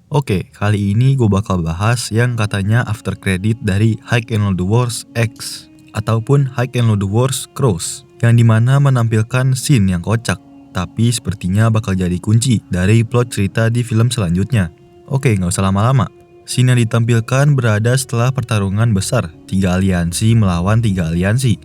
Oke, kali ini gue bakal bahas yang katanya after credit dari High and Low Wars X ataupun High and Low Wars Cross, yang dimana menampilkan scene yang kocak, tapi sepertinya bakal jadi kunci dari plot cerita di film selanjutnya. Oke, nggak usah lama-lama. Scene yang ditampilkan berada setelah pertarungan besar 3 aliansi melawan 3 aliansi,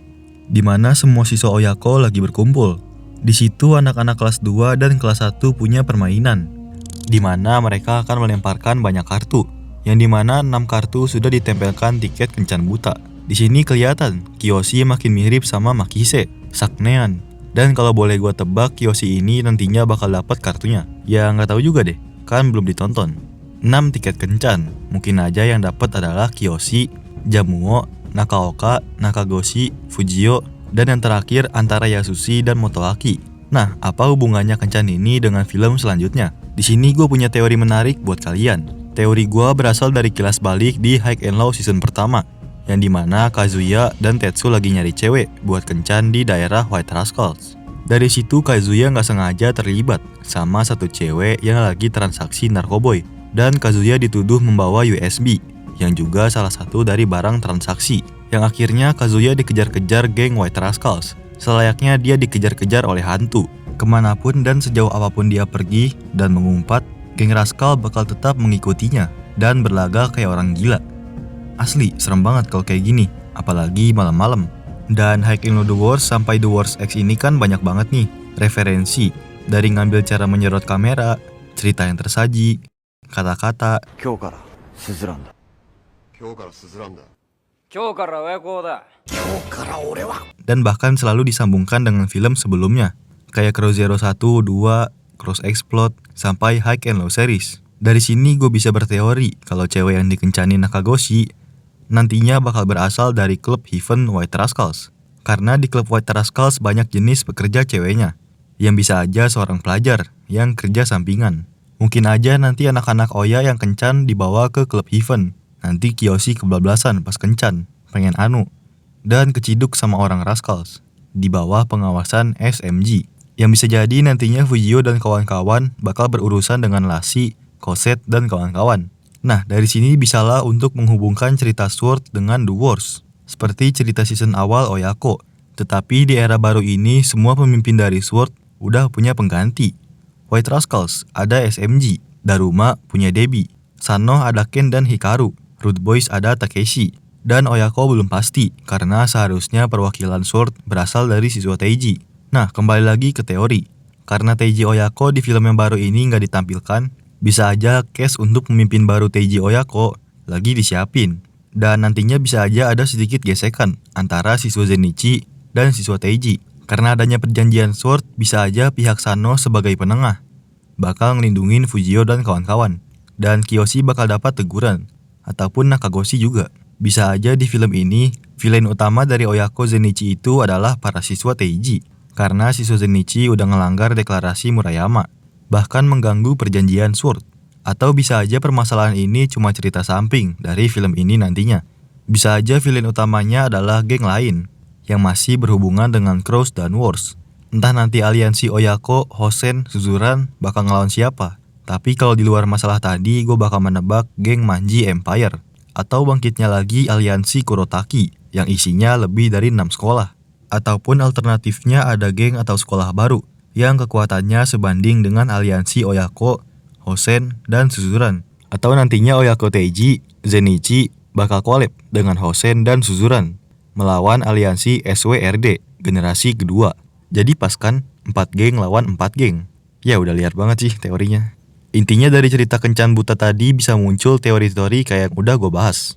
dimana semua siswa Oyako lagi berkumpul. Di situ anak-anak kelas 2 dan kelas 1 punya permainan, di mana mereka akan melemparkan banyak kartu, yang dimana 6 kartu sudah ditempelkan tiket kencan buta. Di sini kelihatan Kiyoshi makin mirip sama Makise, Saknean, dan kalau boleh gua tebak Kiyoshi ini nantinya bakal dapat kartunya. Ya nggak tahu juga deh, kan belum ditonton. 6 tiket kencan, mungkin aja yang dapat adalah Kiyoshi, Jamuo, Nakaoka, Nakagoshi, Fujio, dan yang terakhir antara Yasushi dan Motoaki. Nah, apa hubungannya kencan ini dengan film selanjutnya? Di sini gue punya teori menarik buat kalian. Teori gue berasal dari kilas balik di High and Low season pertama, yang dimana Kazuya dan Tetsu lagi nyari cewek buat kencan di daerah White Rascals. Dari situ Kazuya nggak sengaja terlibat sama satu cewek yang lagi transaksi narkoboy, dan Kazuya dituduh membawa USB, yang juga salah satu dari barang transaksi, yang akhirnya Kazuya dikejar-kejar geng White Rascals. Selayaknya dia dikejar-kejar oleh hantu. Kemanapun dan sejauh apapun dia pergi dan mengumpat, geng Rascal bakal tetap mengikutinya dan berlagak kayak orang gila. Asli, serem banget kalau kayak gini, apalagi malam-malam. Dan High and Low Wars sampai The Wars X ini kan banyak banget nih referensi, dari ngambil cara menyorot kamera, cerita yang tersaji, kata-kata, dan bahkan selalu disambungkan dengan film sebelumnya, kayak Cross Zero 1, 2, Cross Explode, sampai High and Low series. Dari sini gue bisa berteori kalau cewek yang dikencani Nakagoshi nantinya bakal berasal dari klub Heaven White Rascals. Karena di klub White Rascals banyak jenis pekerja ceweknya, yang bisa aja seorang pelajar yang kerja sampingan. Mungkin aja nanti anak-anak Oya yang kencan dibawa ke klub Heaven. Nanti Kiyoshi kebablasan pas kencan, pengen anu, dan keciduk sama orang Rascals di bawah pengawasan SMG. Yang bisa jadi nantinya Fujio dan kawan-kawan bakal berurusan dengan Lassie, Cosette, dan kawan-kawan. Nah, dari sini bisalah untuk menghubungkan cerita Sword dengan The Wars, seperti cerita season awal Oyako. Tetapi di era baru ini semua pemimpin dari Sword udah punya pengganti. White Rascals ada SMG, Daruma punya Debbie, Sano ada Ken dan Hikaru, Rude Boys ada Takeshi, dan Oyako belum pasti karena seharusnya perwakilan Sword berasal dari siswa Teiji. Nah, kembali lagi ke teori. Karena Teiji Oyako di film yang baru ini nggak ditampilkan, bisa aja case untuk pemimpin baru Teiji Oyako lagi disiapin. Dan nantinya bisa aja ada sedikit gesekan antara siswa Zenitsu dan siswa Teiji. Karena adanya perjanjian Sword, bisa aja pihak Sano sebagai penengah bakal ngelindungin Fujio dan kawan-kawan. Dan Kiyoshi bakal dapat teguran, ataupun Nakagoshi juga. Bisa aja di film ini, villain utama dari Oyako Zenitsu itu adalah para siswa Teiji. Karena siswa Zenitsu udah ngelanggar deklarasi Murayama, bahkan mengganggu perjanjian Sword. Atau bisa aja permasalahan ini cuma cerita samping dari film ini nantinya. Bisa aja villain utamanya adalah geng lain yang masih berhubungan dengan Cross dan Wars. Entah nanti aliansi Oyako, Hosen, Suzuran bakal ngelawan siapa. Tapi kalau di luar masalah tadi, gue bakal menebak geng Manji Empire. Atau bangkitnya lagi aliansi Kurotaki yang isinya lebih dari 6 sekolah. Ataupun alternatifnya ada geng atau sekolah baru yang kekuatannya sebanding dengan aliansi Oyako, Hosen, dan Suzuran. Atau nantinya Oyako Teiji, Zenitsu bakal collab dengan Hosen dan Suzuran melawan aliansi SWRD generasi kedua. Jadi pas kan 4 geng lawan 4 geng. Ya udah liar banget sih teorinya. Intinya dari cerita kencan buta tadi bisa muncul teori-teori kayak yang udah gue bahas.